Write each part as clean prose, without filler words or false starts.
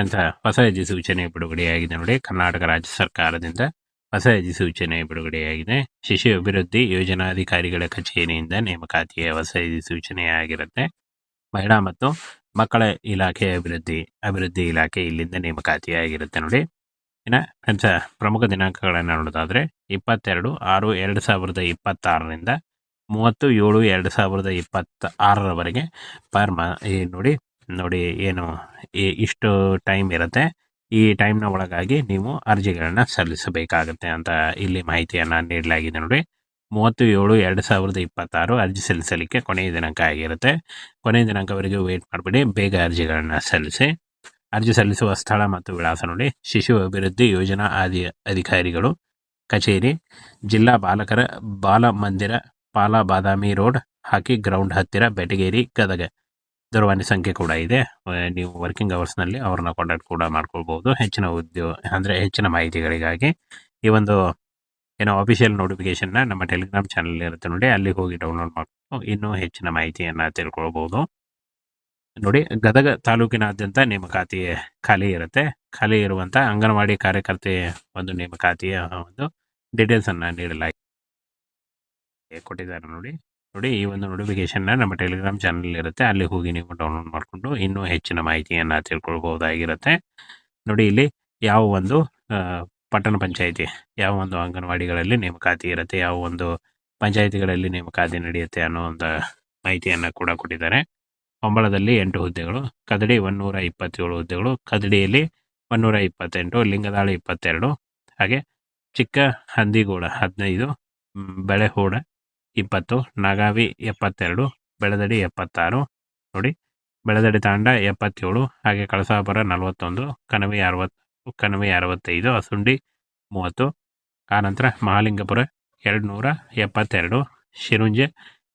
ಅಂತ ಹೊಸ ಅಧಿಸೂಚನೆ ಬಿಡುಗಡೆಯಾಗಿದೆ ನೋಡಿ. ಕರ್ನಾಟಕ ರಾಜ್ಯ ಸರ್ಕಾರದಿಂದ ಹೊಸ ಅಧಿಸೂಚನೆ ಬಿಡುಗಡೆಯಾಗಿದೆ. ಶಿಶು ಅಭಿವೃದ್ಧಿ ಯೋಜನಾಧಿಕಾರಿಗಳ ಕಚೇರಿಯಿಂದ ನೇಮಕಾತಿಯ ಹೊಸ ಅಧಿಸೂಚನೆಯಾಗಿರುತ್ತೆ. ಮಹಿಳಾ ಮತ್ತು ಮಕ್ಕಳ ಇಲಾಖೆ ಅಭಿವೃದ್ಧಿ ಇಲಾಖೆ ಇಲ್ಲಿಂದ ನೇಮಕಾತಿಯಾಗಿರುತ್ತೆ ನೋಡಿ. ಇನ್ನು ಫ್ರೆಂಡ್ಸ್, ಪ್ರಮುಖ ದಿನಾಂಕಗಳನ್ನು ನೋಡೋದಾದರೆ 22/6/2026ರಿಂದ 30/7/2026ರವರೆಗೆ ನೋಡಿ ಏನು ಇಷ್ಟು ಟೈಮ್ ಇರುತ್ತೆ. ಈ ಟೈಮ್ನ ಒಳಗಾಗಿ ನೀವು ಅರ್ಜಿಗಳನ್ನು ಸಲ್ಲಿಸಬೇಕಾಗತ್ತೆ ಅಂತ ಇಲ್ಲಿ ಮಾಹಿತಿಯನ್ನು ನೀಡಲಾಗಿದೆ ನೋಡಿ. 30/7/2026 ಅರ್ಜಿ ಸಲ್ಲಿಸಲಿಕ್ಕೆ ಕೊನೆಯ ದಿನಾಂಕ ಆಗಿರುತ್ತೆ. ಕೊನೆಯ ದಿನಾಂಕವರೆಗೂ ವೇಟ್ ಮಾಡಬೇಡಿ, ಬೇಗ ಅರ್ಜಿಗಳನ್ನು ಸಲ್ಲಿಸಿ. ಅರ್ಜಿ ಸಲ್ಲಿಸುವ ಸ್ಥಳ ಮತ್ತು ವಿಳಾಸ ನೋಡಿ. ಶಿಶು ಅಭಿವೃದ್ಧಿ ಯೋಜನಾ ಅಧಿಕಾರಿಗಳು ಕಚೇರಿ, ಜಿಲ್ಲಾ ಬಾಲ ಮಂದಿರ, ಪಾಲ ಬಾದಾಮಿ ರೋಡ್, ಹಾಕಿ ಗ್ರೌಂಡ್ ಹತ್ತಿರ, ಬೆಟಗೇರಿ, ಗದಗ. ದೂರವಾಣಿ ಸಂಖ್ಯೆ ಕೂಡ ಇದೆ. ನೀವು ವರ್ಕಿಂಗ್ ಅವರ್ಸ್ನಲ್ಲಿ ಅವ್ರನ್ನ ಕಾಂಟ್ಯಾಕ್ಟ್ ಕೂಡ ಮಾಡ್ಕೊಳ್ಬೋದು. ಹೆಚ್ಚಿನ ಮಾಹಿತಿಗಳಿಗಾಗಿ ಈ ಒಂದು ಆಫಿಷಿಯಲ್ ನೋಟಿಫಿಕೇಶನ್ನ ನಮ್ಮ ಟೆಲಿಗ್ರಾಮ್ ಚಾನಲ್ ಇರುತ್ತೆ ನೋಡಿ, ಅಲ್ಲಿ ಹೋಗಿ ಡೌನ್ಲೋಡ್ ಮಾಡ್ಕೊಂಡು ಇನ್ನೂ ಹೆಚ್ಚಿನ ಮಾಹಿತಿಯನ್ನು ತಿಳ್ಕೊಳ್ಬೋದು ನೋಡಿ. ಗದಗ ತಾಲೂಕಿನಾದ್ಯಂತ ನೇಮಕಾತಿ ಖಾಲಿ ಇರುತ್ತೆ. ಖಾಲಿ ಇರುವಂಥ ಅಂಗನವಾಡಿ ಕಾರ್ಯಕರ್ತೆ ಒಂದು ನೇಮಕಾತಿಯ ಒಂದು ಡೀಟೇಲ್ಸನ್ನು ಕೊಟ್ಟಿದ್ದಾರೆ ನೋಡಿ. ಈ ಒಂದು ನೋಟಿಫಿಕೇಶನ್ನ ನಮ್ಮ ಟೆಲಿಗ್ರಾಮ್ ಚಾನಲ್ ಇರುತ್ತೆ, ಅಲ್ಲಿ ಹೋಗಿ ನೀವು ಡೌನ್ಲೋಡ್ ಮಾಡಿಕೊಂಡು ಇನ್ನೂ ಹೆಚ್ಚಿನ ಮಾಹಿತಿಯನ್ನು ತಿಳ್ಕೊಳ್ಬಹುದಾಗಿರುತ್ತೆ ನೋಡಿ. ಇಲ್ಲಿ ಯಾವ ಒಂದು ಪಟ್ಟಣ ಪಂಚಾಯಿತಿ, ಯಾವ ಒಂದು ಅಂಗನವಾಡಿಗಳಲ್ಲಿ ನೇಮಕಾತಿ ಇರುತ್ತೆ, ಯಾವ ಒಂದು ಪಂಚಾಯಿತಿಗಳಲ್ಲಿ ನೇಮಕಾತಿ ನಡೆಯುತ್ತೆ ಅನ್ನೋ ಒಂದು ಮಾಹಿತಿಯನ್ನು ಕೂಡ ಕೊಟ್ಟಿದ್ದಾರೆ. ಹೊಂಬಳದಲ್ಲಿ 8 ಹುದ್ದೆಗಳು, ಕದಡಿ 127 ಹುದ್ದೆಗಳು, ಕದಡಿಯಲ್ಲಿ 128, ಲಿಂಗದಾಳ 22, ಹಾಗೆ ಚಿಕ್ಕ ಹಂದಿಗೋಡ 15, ಬೆಳೆಹೋಡ 20, ನಾಗಾವಿ 72, ಬೆಳದಡಿ 76 ನೋಡಿ. ಬೆಳದಡಿ ತಾಂಡ 77, ಹಾಗೆ ಕಳಸಾಪುರ 41, ಕನವಿ 65, ಅಸುಂಡಿ 30, ಆನಂತರ ಮಹಾಲಿಂಗಪುರ 272, ಶಿರುಂಜೆ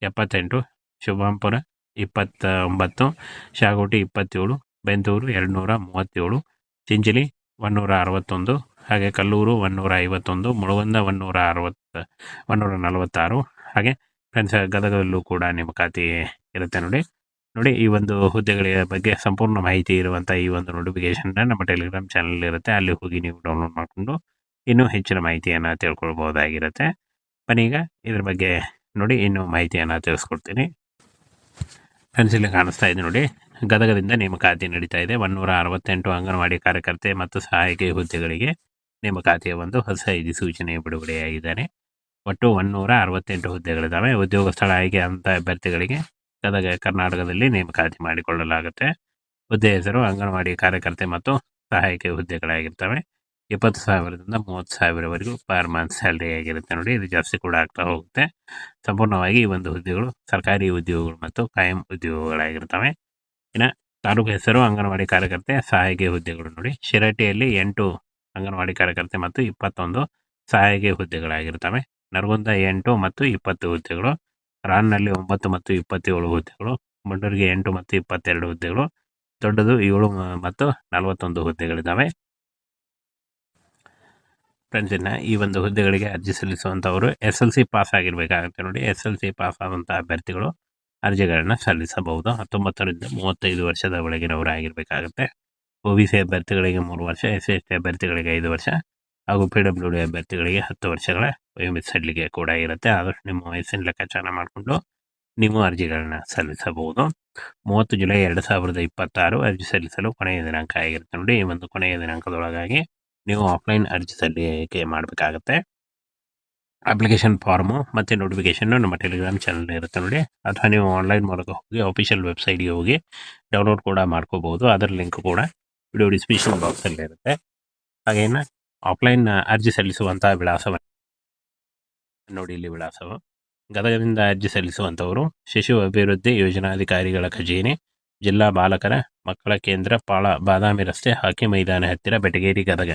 78, ಶುಭಾಂಪುರ 29, ಶಾಗೋಟಿ 27, ಬೆಂತೂರು 237, ಚಿಂಚಲಿ 161, ಹಾಗೆ ಕಲ್ಲೂರು 151, ಮುಳಗುಂದ 146, ಹಾಗೆ ಫ್ರೆಂಡ್ಸ್ ಗದಗದಲ್ಲೂ ಕೂಡ ನೇಮಕಾತಿ ಇರುತ್ತೆ ನೋಡಿ. ಈ ಒಂದು ಹುದ್ದೆಗಳ ಬಗ್ಗೆ ಸಂಪೂರ್ಣ ಮಾಹಿತಿ ಇರುವಂಥ ಈ ಒಂದು ನೋಟಿಫಿಕೇಶನ್ನ ನಮ್ಮ ಟೆಲಿಗ್ರಾಮ್ ಚಾನಲ್ ಇರುತ್ತೆ, ಅಲ್ಲಿ ಹೋಗಿ ನೀವು ಡೌನ್ಲೋಡ್ ಮಾಡಿಕೊಂಡು ಇನ್ನೂ ಹೆಚ್ಚಿನ ಮಾಹಿತಿಯನ್ನು ತಿಳ್ಕೊಳ್ಬಹುದಾಗಿರುತ್ತೆ. ಬನ್ನಿ ಈಗ ಇದ್ರ ಬಗ್ಗೆ ನೋಡಿ ಇನ್ನೂ ಮಾಹಿತಿಯನ್ನು ತಿಳಿಸ್ಕೊಡ್ತೀನಿ. ಫ್ರೆಂಡ್ಸ್, ಇಲ್ಲಿ ಕಾಣಿಸ್ತಾ ಇದೆ ನೋಡಿ, ಗದಗದಿಂದ ನೇಮಕಾತಿ ನಡೀತಾ ಇದೆ. 168 ಅಂಗನವಾಡಿ ಕಾರ್ಯಕರ್ತೆ ಮತ್ತು ಸಹಾಯಕಿ ಹುದ್ದೆಗಳಿಗೆ ನೇಮಕಾತಿಯ ಒಂದು ಹೊಸ ಅಧಿಸೂಚನೆ ಬಿಡುಗಡೆಯಾಗಿದ್ದಾರೆ. ಒಟ್ಟು 168 ಹುದ್ದೆಗಳಿದ್ದಾವೆ. ಉದ್ಯೋಗ ಸ್ಥಳ ಆಯ್ಕೆ ಅಂತ ಅಭ್ಯರ್ಥಿಗಳಿಗೆ ಗದಗ ಕರ್ನಾಟಕದಲ್ಲಿ ನೇಮಕಾತಿ ಮಾಡಿಕೊಳ್ಳಲಾಗುತ್ತೆ. ಹುದ್ದೆ ಹೆಸರು ಅಂಗನವಾಡಿ ಕಾರ್ಯಕರ್ತೆ ಮತ್ತು ಸಹಾಯಕಿ ಹುದ್ದೆಗಳಾಗಿರ್ತವೆ. 20,000ದಿಂದ 30,000ವರೆಗೂ ಪರ್ ಮಂತ್ ಸ್ಯಾಲ್ರಿ ಆಗಿರುತ್ತೆ ನೋಡಿ. ಇದು ಜಾಸ್ತಿ ಕೂಡ ಆಗ್ತಾ ಹೋಗುತ್ತೆ. ಸಂಪೂರ್ಣವಾಗಿ ಈ ಒಂದು ಹುದ್ದೆಗಳು ಸರ್ಕಾರಿ ಉದ್ಯೋಗಗಳು ಮತ್ತು ಕಾಯಂ ಉದ್ಯೋಗಗಳಾಗಿರ್ತವೆ. ಇನ್ನು ತಾಲೂಕು ಹೆಸರು ಅಂಗನವಾಡಿ ಕಾರ್ಯಕರ್ತೆ ಸಹಾಯಕಿ ಹುದ್ದೆಗಳು ನೋಡಿ. ಶಿರಟ್ಟಿಯಲ್ಲಿ 8 ಅಂಗನವಾಡಿ ಕಾರ್ಯಕರ್ತೆ ಮತ್ತು 21 ಸಹಾಯಕಿ ಹುದ್ದೆಗಳಾಗಿರ್ತವೆ. ನರಗುಂದ 8 ಮತ್ತು 20 ಹುದ್ದೆಗಳು. ರಾನ್ನಲ್ಲಿ 9 ಮತ್ತು 27 ಹುದ್ದೆಗಳು. ಮುಂಡೂರಿಗೆ 8 ಮತ್ತು 22 ಹುದ್ದೆಗಳು. ದೊಡ್ಡದು 7 ಮತ್ತು 41 ಹುದ್ದೆಗಳಿದ್ದಾವೆ. ಫ್ರೆಂಡ್ಸ್, ಇನ್ನು ಈ ಒಂದು ಹುದ್ದೆಗಳಿಗೆ ಅರ್ಜಿ ಸಲ್ಲಿಸುವಂಥವರು SLC ಪಾಸ್ ಆಗಿರಬೇಕಾಗುತ್ತೆ ನೋಡಿ. SLC ಪಾಸ್ ಆದಂಥ ಅಭ್ಯರ್ಥಿಗಳು ಅರ್ಜಿಗಳನ್ನು ಸಲ್ಲಿಸಬಹುದು. 19ರಿಂದ 35 ವರ್ಷದ ಒಳಗಿನವರು ಆಗಿರಬೇಕಾಗುತ್ತೆ. OBC ಅಭ್ಯರ್ಥಿಗಳಿಗೆ 3 ವರ್ಷ, SC/ST ಅಭ್ಯರ್ಥಿಗಳಿಗೆ 5 ವರ್ಷ, ಹಾಗೂ PWD ಅಭ್ಯರ್ಥಿಗಳಿಗೆ 10 ವರ್ಷಗಳ ವಯೋಮಿತಿ ಸಡಿಲಿಕೆ ಕೂಡ ಇರುತ್ತೆ. ಆದಷ್ಟು ನಿಮ್ಮ ವಯಸ್ಸಿನ ಲೆಕ್ಕಾಚಾರ ಮಾಡಿಕೊಂಡು ನೀವು ಅರ್ಜಿಗಳನ್ನು ಸಲ್ಲಿಸಬಹುದು. 30 ಜುಲೈ 2026 ಅರ್ಜಿ ಸಲ್ಲಿಸಲು ಕೊನೆಯ ದಿನಾಂಕ ಆಗಿರುತ್ತೆ ನೋಡಿ. ಈ ಒಂದು ಕೊನೆಯ ದಿನಾಂಕದೊಳಗಾಗಿ ನೀವು ಆಫ್ಲೈನ್ ಅರ್ಜಿ ಸಲ್ಲಿಕೆ ಮಾಡಬೇಕಾಗತ್ತೆ. ಅಪ್ಲಿಕೇಶನ್ ಫಾರ್ಮು ಮತ್ತು ನೋಟಿಫಿಕೇಷನ್ನು ನಮ್ಮ ಟೆಲಿಗ್ರಾಮ್ ಚಾನಲ್ ಇರುತ್ತೆ ನೋಡಿ, ಅಥವಾ ನೀವು ಆನ್ಲೈನ್ ಮೂಲಕ ಹೋಗಿ ಆಫಿಷಿಯಲ್ ವೆಬ್ಸೈಟ್ಗೆ ಹೋಗಿ ಡೌನ್ಲೋಡ್ ಕೂಡ ಮಾಡ್ಕೋಬೋದು. ಅದರ ಲಿಂಕ್ ಕೂಡ ವಿಡಿಯೋ ಡಿಸ್ಕ್ರಿಪ್ಷನ್ ಬಾಕ್ಸಲ್ಲಿ ಇರುತ್ತೆ. ಹಾಗೇನು ಆಫ್ಲೈನ್ ಅರ್ಜಿ ಸಲ್ಲಿಸುವಂಥ ವಿಳಾಸವನ್ನು ನೋಡಿ. ಇಲ್ಲಿ ವಿಳಾಸವು ಗದಗದಿಂದ ಅರ್ಜಿ ಸಲ್ಲಿಸುವಂಥವರು ಶಿಶು ಅಭಿವೃದ್ಧಿ ಯೋಜನಾಧಿಕಾರಿಗಳ ಕಚೇರಿ, ಜಿಲ್ಲಾ ಬಾಲಕರ ಮಕ್ಕಳ ಕೇಂದ್ರ, ಬಾದಾಮಿ ರಸ್ತೆ, ಹಾಕಿ ಮೈದಾನ ಹತ್ತಿರ, ಬೆಟಗೇರಿ, ಗದಗ.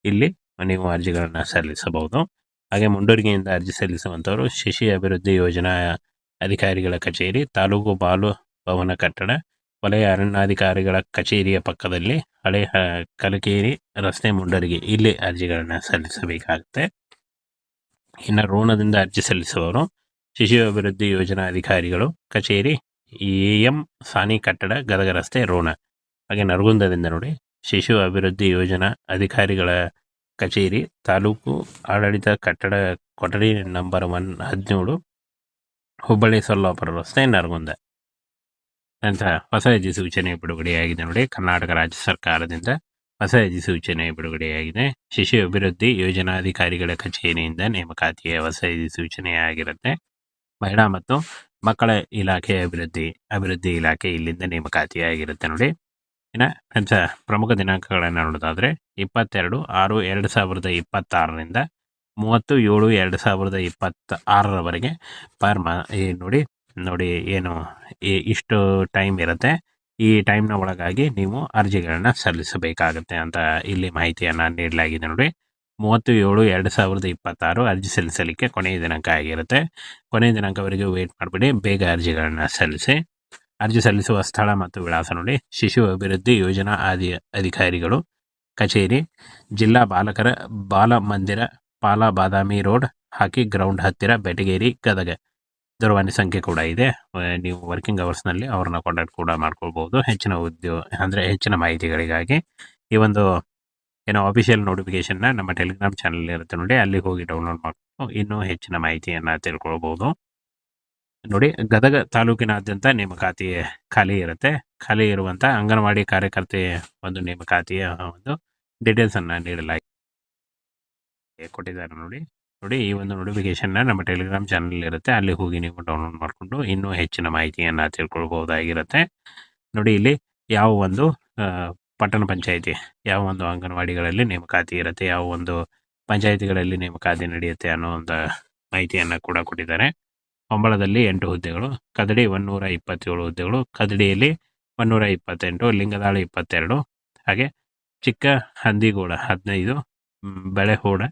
ಇಲ್ಲಿ ನೀವು ಅರ್ಜಿಗಳನ್ನು ಸಲ್ಲಿಸಬಹುದು. ಹಾಗೆ ಮುಂಡೂರಿಗೆಯಿಂದ ಅರ್ಜಿ ಸಲ್ಲಿಸುವಂಥವರು ಶಿಶು ಅಭಿವೃದ್ಧಿ ಯೋಜನಾ ಅಧಿಕಾರಿಗಳ ಕಚೇರಿ, ತಾಲೂಕು ಬಾಲು ಭವನ ಕಟ್ಟಡ, ವಲಯ ಅರಣ್ಯಾಧಿಕಾರಿಗಳ ಕಚೇರಿಯ ಪಕ್ಕದಲ್ಲಿ, ಹಳೆ ಕಲಕೇರಿ ರಸ್ತೆ, ಮುಂಡೂರಿಗೆ. ಇಲ್ಲಿ ಅರ್ಜಿಗಳನ್ನು ಸಲ್ಲಿಸಬೇಕಾಗುತ್ತೆ. ಇನ್ನು ರೋಣದಿಂದ ಅರ್ಜಿ ಸಲ್ಲಿಸುವವರು ಶಿಶು ಅಭಿವೃದ್ಧಿ ಯೋಜನಾ ಅಧಿಕಾರಿಗಳು ಕಚೇರಿ, AM ಸಾನಿ ಕಟ್ಟಡ, ಗದಗ ರಸ್ತೆ, ರೋಣ. ಹಾಗೆ ನರಗುಂದದಿಂದ ನೋಡಿ ಶಿಶು ಅಭಿವೃದ್ಧಿ ಯೋಜನಾ ಅಧಿಕಾರಿಗಳ ಕಚೇರಿ, ತಾಲೂಕು ಆಡಳಿತ ಕಟ್ಟಡ, ಕೊಠಡಿ ನಂಬರ್ 17, ಹುಬ್ಬಳ್ಳಿ ಸೊಲ್ಲಾಪುರ ರಸ್ತೆ, ನರಗುಂದ ಅಂತ ಹೊಸ ಅಧಿಸೂಚನೆ ಬಿಡುಗಡೆಯಾಗಿದೆ ನೋಡಿ. ಕರ್ನಾಟಕ ರಾಜ್ಯ ಸರ್ಕಾರದಿಂದ ಹೊಸ ಅಧಿಸೂಚನೆ ಬಿಡುಗಡೆಯಾಗಿದೆ. ಶಿಶು ಅಭಿವೃದ್ಧಿ ಯೋಜನಾಧಿಕಾರಿಗಳ ಕಚೇರಿಯಿಂದ ನೇಮಕಾತಿಯ ಹೊಸ ಅಧಿಸೂಚನೆಯಾಗಿರುತ್ತೆ. ಮಹಿಳಾ ಮತ್ತು ಮಕ್ಕಳ ಇಲಾಖೆ ಅಭಿವೃದ್ಧಿ ಇಲಾಖೆ ಇಲ್ಲಿಂದ ನೇಮಕಾತಿಯಾಗಿರುತ್ತೆ ನೋಡಿ. ಇನ್ನು ಫ್ರೆಂಡ್ಸ್, ಪ್ರಮುಖ ದಿನಾಂಕಗಳನ್ನು ನೋಡೋದಾದರೆ 22/6/2026ರಿಂದ 30/7/2026ರವರೆಗೆ ನೋಡಿ ಏನು ಇಷ್ಟು ಟೈಮ್ ಇರುತ್ತೆ. ಈ ಟೈಮ್ನ ಒಳಗಾಗಿ ನೀವು ಅರ್ಜಿಗಳನ್ನ ಸಲ್ಲಿಸಬೇಕಾಗುತ್ತೆ ಅಂತ ಇಲ್ಲಿ ಮಾಹಿತಿಯನ್ನು ನೀಡಲಾಗಿದೆ ನೋಡಿ. 30/7/2026 ಅರ್ಜಿ ಸಲ್ಲಿಸಲಿಕ್ಕೆ ಕೊನೆಯ ದಿನಾಂಕ ಆಗಿರುತ್ತೆ. ಕೊನೆಯ ದಿನಾಂಕವರೆಗೂ ವೇಟ್ ಮಾಡಬೇಡಿ, ಬೇಗ ಅರ್ಜಿಗಳನ್ನ ಸಲ್ಲಿಸಿ. ಅರ್ಜಿ ಸಲ್ಲಿಸುವ ಸ್ಥಳ ಮತ್ತು ವಿಳಾಸ ನೋಡಿ. ಶಿಶು ಅಭಿವೃದ್ಧಿ ಯೋಜನಾ ಅಧಿಕಾರಿಗಳು ಕಚೇರಿ, ಜಿಲ್ಲಾ ಬಾಲ ಮಂದಿರ, ಪಾಲ ಬಾದಾಮಿ ರೋಡ್, ಹಾಕಿ ಗ್ರೌಂಡ್ ಹತ್ತಿರ, ಬೆಟಗೇರಿ, ಗದಗ. ದೂರವಾಣಿ ಸಂಖ್ಯೆ ಕೂಡ ಇದೆ. ನೀವು ವರ್ಕಿಂಗ್ ಅವರ್ಸ್ನಲ್ಲಿ ಅವ್ರನ್ನ ಕಾಂಟ್ಯಾಕ್ಟ್ ಕೂಡ ಮಾಡ್ಕೊಳ್ಬೋದು. ಹೆಚ್ಚಿನ ಮಾಹಿತಿಗಳಿಗಾಗಿ ಈ ಒಂದು ಆಫಿಷಿಯಲ್ ನೋಟಿಫಿಕೇಶನ್ನ ನಮ್ಮ ಟೆಲಿಗ್ರಾಮ್ ಚಾನಲ್ ಇರುತ್ತೆ ನೋಡಿ, ಅಲ್ಲಿ ಹೋಗಿ ಡೌನ್ಲೋಡ್ ಮಾಡ್ಕೊಂಡು ಇನ್ನೂ ಹೆಚ್ಚಿನ ಮಾಹಿತಿಯನ್ನು ತಿಳ್ಕೊಳ್ಬೋದು ನೋಡಿ. ಗದಗ ತಾಲೂಕಿನಾದ್ಯಂತ ನೇಮಕಾತಿ ಖಾಲಿ ಇರುತ್ತೆ. ಖಾಲಿ ಇರುವಂಥ ಅಂಗನವಾಡಿ ಕಾರ್ಯಕರ್ತೆ ಒಂದು ನೇಮಕಾತಿಯ ಒಂದು ಡೀಟೇಲ್ಸನ್ನು ಕೊಟ್ಟಿದ್ದಾರೆ ನೋಡಿ. ಈ ಒಂದು ನೋಟಿಫಿಕೇಶನ್ನ ನಮ್ಮ ಟೆಲಿಗ್ರಾಮ್ ಚಾನಲ್ ಇರುತ್ತೆ, ಅಲ್ಲಿ ಹೋಗಿ ನೀವು ಡೌನ್ಲೋಡ್ ಮಾಡಿಕೊಂಡು ಇನ್ನೂ ಹೆಚ್ಚಿನ ಮಾಹಿತಿಯನ್ನು ತಿಳ್ಕೊಳ್ಬಹುದಾಗಿರುತ್ತೆ ನೋಡಿ. ಇಲ್ಲಿ ಯಾವ ಒಂದು ಪಟ್ಟಣ ಪಂಚಾಯಿತಿ, ಯಾವ ಒಂದು ಅಂಗನವಾಡಿಗಳಲ್ಲಿ ನೇಮಕಾತಿ ಇರುತ್ತೆ, ಯಾವ ಒಂದು ಪಂಚಾಯಿತಿಗಳಲ್ಲಿ ನೇಮಕಾತಿ ನಡೆಯುತ್ತೆ ಅನ್ನೋ ಒಂದು ಮಾಹಿತಿಯನ್ನು ಕೂಡ ಕೊಟ್ಟಿದ್ದಾರೆ. ಹೊಂಬಳದಲ್ಲಿ 8 ಹುದ್ದೆಗಳು, ಕದಡಿ 127 ಹುದ್ದೆಗಳು, ಕದಡಿಯಲ್ಲಿ 128, ಲಿಂಗದಾಳ 22, ಹಾಗೆ ಚಿಕ್ಕ ಹಂದಿಗೋಡ 15, ಬೆಳೆಹೋಡ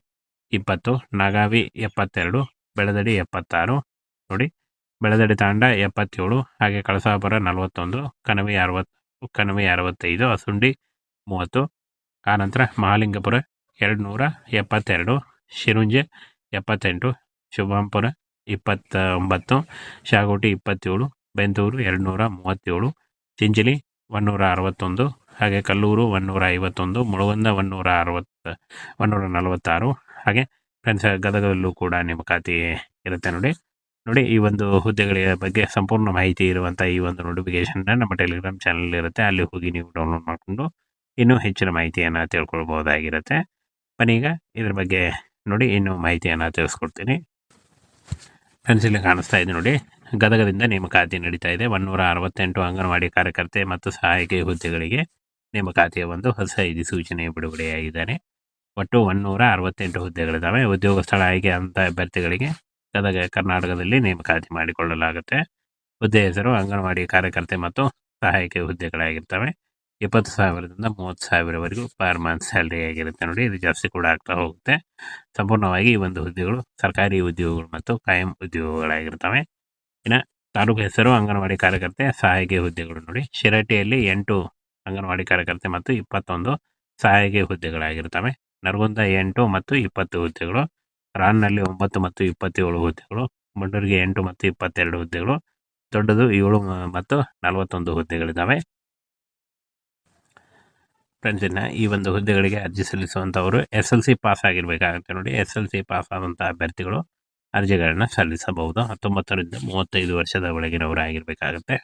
20, ನಾಗಾವಿ 72, ಬೆಳದಡಿ 76 ನೋಡಿ. ಬೆಳದಡಿ ತಾಂಡ 77, ಹಾಗೆ ಕಳಸಾಪುರ 41, ಕನವಿ 65, ಅಸುಂಡಿ 30, ಆನಂತರ ಮಹಾಲಿಂಗಪುರ 272, ಶಿರುಂಜೆ 78, ಶುಭಾಂಪುರ 29, ಶಾಗೋಟಿ 27, ಬೆಂತೂರು 237, ಚಿಂಚಲಿ 161, ಹಾಗೆ ಕಲ್ಲೂರು 151, ಮುಳಗುಂದ 146, ಹಾಗೆ ಫ್ರೆಂಡ್ಸ್ ಗದಗದಲ್ಲೂ ಕೂಡ ನೇಮಕಾತಿ ಇರುತ್ತೆ ನೋಡಿ. ಈ ಒಂದು ಹುದ್ದೆಗಳ ಬಗ್ಗೆ ಸಂಪೂರ್ಣ ಮಾಹಿತಿ ಇರುವಂಥ ಈ ಒಂದು ನೋಟಿಫಿಕೇಶನ್ನ ನಮ್ಮ ಟೆಲಿಗ್ರಾಮ್ ಚಾನಲ್ ಇರುತ್ತೆ, ಅಲ್ಲಿ ಹೋಗಿ ನೀವು ಡೌನ್ಲೋಡ್ ಮಾಡಿಕೊಂಡು ಇನ್ನೂ ಹೆಚ್ಚಿನ ಮಾಹಿತಿಯನ್ನು ತಿಳ್ಕೊಳ್ಬಹುದಾಗಿರುತ್ತೆ. ಬನ್ನೀಗ ಇದ್ರ ಬಗ್ಗೆ ನೋಡಿ ಇನ್ನೂ ಮಾಹಿತಿಯನ್ನು ತಿಳಿಸ್ಕೊಡ್ತೀನಿ. ಫ್ರೆಂಡ್ಸ್, ಇಲ್ಲಿ ಕಾಣಿಸ್ತಾ ಇದೆ ನೋಡಿ, ಗದಗದಿಂದ ನೇಮಕಾತಿ ನಡೀತಾ ಇದೆ. 168 ಅಂಗನವಾಡಿ ಕಾರ್ಯಕರ್ತೆ ಮತ್ತು ಸಹಾಯಕಿ ಹುದ್ದೆಗಳಿಗೆ ನೇಮಕಾತಿಯ ಒಂದು ಹೊಸ ಅಧಿಸೂಚನೆ ಬಿಡುಗಡೆಯಾಗಿದ್ದಾರೆ. ಒಟ್ಟು 168 ಹುದ್ದೆಗಳಿದ್ದಾವೆ. ಉದ್ಯೋಗ ಸ್ಥಳ ಆಯ್ಕೆ ಅಂತ ಅಭ್ಯರ್ಥಿಗಳಿಗೆ ಗದಗ ಕರ್ನಾಟಕದಲ್ಲಿ ನೇಮಕಾತಿ ಮಾಡಿಕೊಳ್ಳಲಾಗುತ್ತೆ. ಹುದ್ದೆ ಹೆಸರು ಅಂಗನವಾಡಿ ಕಾರ್ಯಕರ್ತೆ ಮತ್ತು ಸಹಾಯಕಿ ಹುದ್ದೆಗಳಾಗಿರ್ತವೆ. 20,000ದಿಂದ 30,000ವರೆಗೂ ಪರ್ ಮಂತ್ ಸ್ಯಾಲ್ರಿ ಆಗಿರುತ್ತೆ ನೋಡಿ. ಇದು ಜಾಸ್ತಿ ಕೂಡ ಆಗ್ತಾ ಹೋಗುತ್ತೆ. ಸಂಪೂರ್ಣವಾಗಿ ಈ ಒಂದು ಹುದ್ದೆಗಳು ಸರ್ಕಾರಿ ಉದ್ಯೋಗಗಳು ಮತ್ತು ಕಾಯಂ ಉದ್ಯೋಗಗಳಾಗಿರ್ತವೆ. ಇನ್ನು ತಾಲೂಕು ಹೆಸರು ಅಂಗನವಾಡಿ ಕಾರ್ಯಕರ್ತೆ ಸಹಾಯಕಿ ಹುದ್ದೆಗಳು ನೋಡಿ. ಶಿರಟ್ಟಿಯಲ್ಲಿ 8 ಅಂಗನವಾಡಿ ಕಾರ್ಯಕರ್ತೆ ಮತ್ತು 21 ಸಹಾಯಕಿ ಹುದ್ದೆಗಳಾಗಿರ್ತವೆ. ನರಗುಂದ 8 ಮತ್ತು 20 ಹುದ್ದೆಗಳು. ರಾನ್ನಲ್ಲಿ 9 ಮತ್ತು 27 ಹುದ್ದೆಗಳು. ಮುಂಡೂರಿಗೆ 8 ಮತ್ತು 22 ಹುದ್ದೆಗಳು. ದೊಡ್ಡದು 7 ಮತ್ತು 41 ಹುದ್ದೆಗಳಿದ್ದಾವೆ. ಫ್ರೆಂಡ್ಸ್, ಇನ್ನು ಈ ಒಂದು ಹುದ್ದೆಗಳಿಗೆ ಅರ್ಜಿ ಸಲ್ಲಿಸುವಂಥವರು SLC ಪಾಸ್ ಆಗಿರಬೇಕಾಗುತ್ತೆ ನೋಡಿ. SLC ಪಾಸ್ ಆದಂಥ ಅಭ್ಯರ್ಥಿಗಳು ಅರ್ಜಿಗಳನ್ನ ಸಲ್ಲಿಸಬಹುದು. 19ರಿಂದ 35 ವರ್ಷದ ಒಳಗಿನವರು ಆಗಿರಬೇಕಾಗುತ್ತೆ.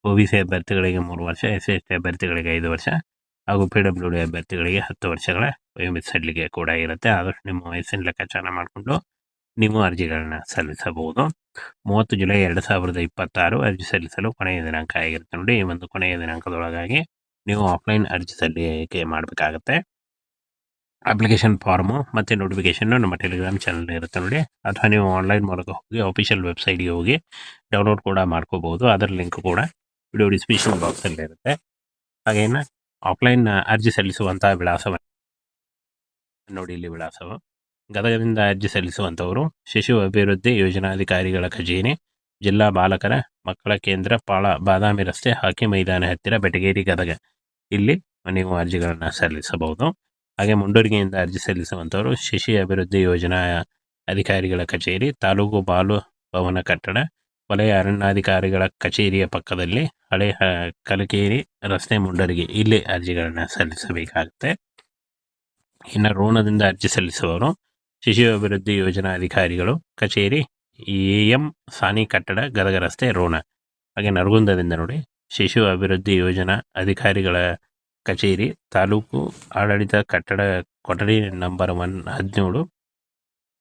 OBC ಅಭ್ಯರ್ಥಿಗಳಿಗೆ 3 ವರ್ಷ, SC/ST ಅಭ್ಯರ್ಥಿಗಳಿಗೆ 5 ವರ್ಷ, ಹಾಗೂ PWD ಅಭ್ಯರ್ಥಿಗಳಿಗೆ 10 ವರ್ಷಗಳ ವಯೋಮಿತಿ ಕೂಡ ಇರುತ್ತೆ. ಆದಷ್ಟು ನಿಮ್ಮ ವಯಸ್ಸಿನ ಲೆಕ್ಕಾಚಾರ ಮಾಡಿಕೊಂಡು ನೀವು ಅರ್ಜಿಗಳನ್ನ ಸಲ್ಲಿಸಬಹುದು. 30 ಜುಲೈ 2026 ಅರ್ಜಿ ಸಲ್ಲಿಸಲು ಕೊನೆಯ ದಿನಾಂಕ ಆಗಿರುತ್ತೆ ನೋಡಿ. ಈ ಒಂದು ಕೊನೆಯ ದಿನಾಂಕದೊಳಗಾಗಿ ನೀವು ಆಫ್ಲೈನ್ ಅರ್ಜಿ ಸಲ್ಲಿಕೆ ಮಾಡಬೇಕಾಗತ್ತೆ. ಅಪ್ಲಿಕೇಶನ್ ಫಾರ್ಮು ಮತ್ತು ನೋಟಿಫಿಕೇಷನ್ನು ನಮ್ಮ ಟೆಲಿಗ್ರಾಮ್ ಚಾನಲ್ ಇರುತ್ತೆ ನೋಡಿ, ಅಥವಾ ನೀವು ಆನ್ಲೈನ್ ಮೂಲಕ ಹೋಗಿ ಆಫಿಷಿಯಲ್ ವೆಬ್ಸೈಟ್ಗೆ ಹೋಗಿ ಡೌನ್ಲೋಡ್ ಕೂಡ ಮಾಡ್ಕೋಬಹುದು. ಅದರ ಲಿಂಕ್ ಕೂಡ ವಿಡಿಯೋ ಡಿಸ್ಕ್ರಿಪ್ಷನ್ ಬಾಕ್ಸಲ್ಲಿ ಇರುತ್ತೆ. ಹಾಗೇನು ಆಫ್ಲೈನ್ ಅರ್ಜಿ ಸಲ್ಲಿಸುವಂಥ ವಿಳಾಸವನ್ನು ನೋಡಿ. ಇಲ್ಲಿ ವಿಳಾಸವು ಗದಗದಿಂದ ಅರ್ಜಿ ಸಲ್ಲಿಸುವಂಥವರು ಶಿಶು ಅಭಿವೃದ್ಧಿ ಯೋಜನಾಧಿಕಾರಿಗಳ ಕಚೇರಿ, ಜಿಲ್ಲಾ ಬಾಲಕರ ಮಕ್ಕಳ ಕೇಂದ್ರ, ಬಾದಾಮಿ ರಸ್ತೆ, ಹಾಕಿ ಮೈದಾನ ಹತ್ತಿರ, ಬೆಟಗೇರಿ, ಗದಗ. ಇಲ್ಲಿ ನೀವು ಅರ್ಜಿಗಳನ್ನು ಸಲ್ಲಿಸಬಹುದು. ಹಾಗೆ ಮುಂಡೂರಿಗೆಯಿಂದ ಅರ್ಜಿ ಸಲ್ಲಿಸುವಂಥವರು ಶಿಶು ಅಭಿವೃದ್ಧಿ ಯೋಜನಾ ಅಧಿಕಾರಿಗಳ ಕಚೇರಿ, ತಾಲೂಕು ಬಾಲು ಭವನ ಕಟ್ಟಡ, ವಲಯ ಅರಣ್ಯಾಧಿಕಾರಿಗಳ ಕಚೇರಿಯ ಪಕ್ಕದಲ್ಲಿ ಹಳೆ ಕಲಕೇರಿ ರಸ್ತೆ ಮುಂಡರಗಿ ಇಲ್ಲಿ ಅರ್ಜಿಗಳನ್ನ ಸಲ್ಲಿಸಬೇಕಾಗುತ್ತೆ. ಇನ್ನು ರೋಣದಿಂದ ಅರ್ಜಿ ಸಲ್ಲಿಸುವವರು ಶಿಶು ಅಭಿವೃದ್ಧಿ ಯೋಜನಾ ಅಧಿಕಾರಿಗಳು ಕಚೇರಿ AM ಸಾನಿ ಕಟ್ಟಡ ಗದಗ ರಸ್ತೆ ರೋಣ. ಹಾಗೆ ನರಗುಂದದಿಂದ ನೋಡಿ ಶಿಶು ಅಭಿವೃದ್ಧಿ ಯೋಜನಾ ಅಧಿಕಾರಿಗಳ ಕಚೇರಿ ತಾಲೂಕು ಆಡಳಿತ ಕಟ್ಟಡ ಕೊಠಡಿ ನಂಬರ್ 17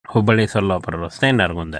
ಹುಬ್ಬಳ್ಳಿ ಸೊಲ್ಲಾಪುರ ರಸ್ತೆ ನರಗುಂದ.